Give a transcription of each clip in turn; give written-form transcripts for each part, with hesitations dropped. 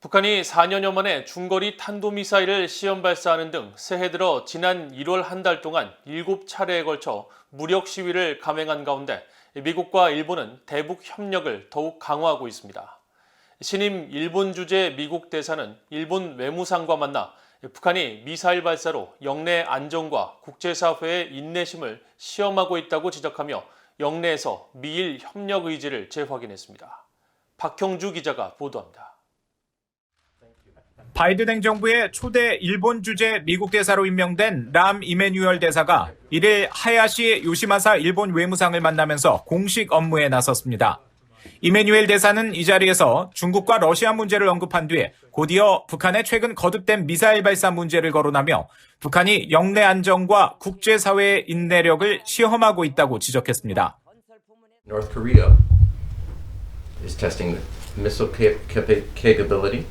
북한이 4년여 만에 중거리 탄도미사일을 시험 발사하는 등 새해 들어 지난 1월 한 달 동안 7차례에 걸쳐 무력 시위를 감행한 가운데 미국과 일본은 대북 협력을 더욱 강화하고 있습니다. 신임 일본 주재 미국 대사는 일본 외무상과 만나 북한이 미사일 발사로 영내 안정과 국제사회의 인내심을 시험하고 있다고 지적하며 영내에서 미일 협력 의지를 재확인했습니다. 박형주 기자가 보도합니다. 바이든 행정부의 초대 일본 주재 미국 대사로 임명된 람 이메뉴얼 대사가 1일 하야시 요시마사 일본 외무상을 만나면서 공식 업무에 나섰습니다. 이메뉴엘 대사는 이 자리에서 중국과 러시아 문제를 언급한 뒤에 곧이어 북한의 최근 거듭된 미사일 발사 문제를 거론하며 북한이 영내 안정과 국제사회의 인내력을 시험하고 있다고 지적했습니다. North Korea is testing missile capability,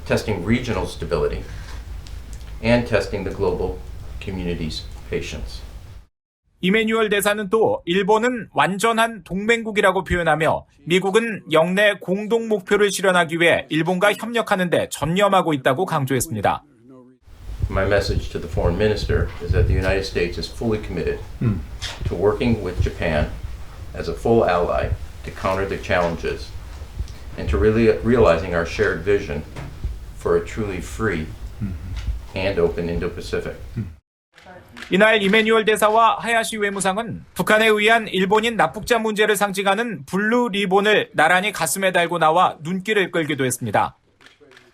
testing regional stability, and testing the global community's patience. 이메뉴얼 대사는 또 일본은 완전한 동맹국이라고 표현하며 미국은 영내 공동 목표를 실현하기 위해 일본과 협력하는 데 전념하고 있다고 강조했습니다. My message to the foreign minister is that the United States is fully committed to working with Japan as a full ally to counter the challenges and to really realizing our shared vision for a truly free and open Indo-Pacific. 이날 이메뉴얼 대사와 하야시 외무상은 북한에 의한 일본인 납북자 문제를 상징하는 블루 리본을 나란히 가슴에 달고 나와 눈길을 끌기도 했습니다.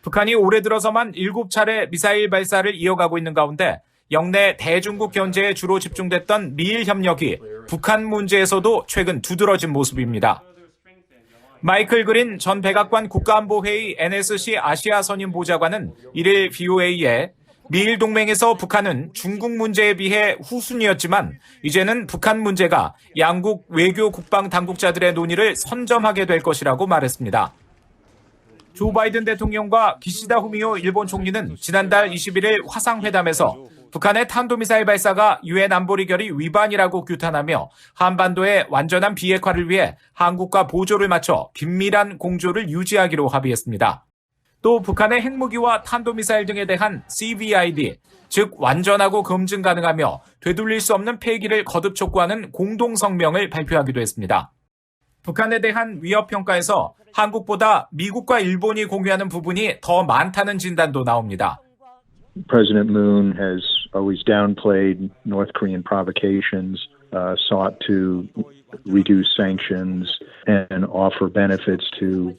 북한이 올해 들어서만 7차례 미사일 발사를 이어가고 있는 가운데 영내 대중국 견제에 주로 집중됐던 미일 협력이 북한 문제에서도 최근 두드러진 모습입니다. 마이클 그린 전 백악관 국가안보회의 NSC 아시아 선임 보좌관은 1일 VOA에 미일 동맹에서 북한은 중국 문제에 비해 후순위였지만 이제는 북한 문제가 양국 외교 국방 당국자들의 논의를 선점하게 될 것이라고 말했습니다. 조 바이든 대통령과 기시다 후미오 일본 총리는 지난달 21일 화상회담에서 북한의 탄도미사일 발사가 유엔 안보리 결의 위반이라고 규탄하며 한반도의 완전한 비핵화를 위해 한국과 보조를 맞춰 긴밀한 공조를 유지하기로 합의했습니다. 또 북한의 핵무기와 탄도미사일 등에 대한 CVID, 즉 완전하고 검증 가능하며 되돌릴 수 없는 폐기를 거듭 촉구하는 공동성명을 발표하기도 했습니다. 북한에 대한 위협평가에서 한국보다 미국과 일본이 공유하는 부분이 더 많다는 진단도 나옵니다. President Moon has always downplayed North Korean provocations, sought to reduce sanctions and offer benefits to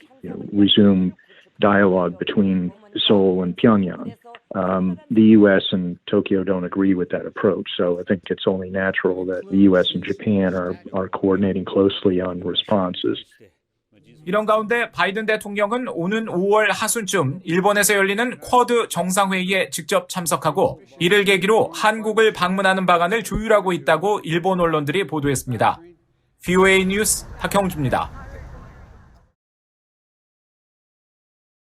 resume dialogue between Seoul and Pyongyang. The U.S. and Tokyo don't agree with that approach, so I think it's only natural that the U.S. and Japan are coordinating closely on responses. 이런 가운데 바이든 대통령은 오는 5월 하순쯤 일본에서 열리는 쿼드 정상회의에 직접 참석하고 이를 계기로 한국을 방문하는 방안을 조율하고 있다고 일본 언론들이 보도했습니다. VOA 뉴스 박형주입니다.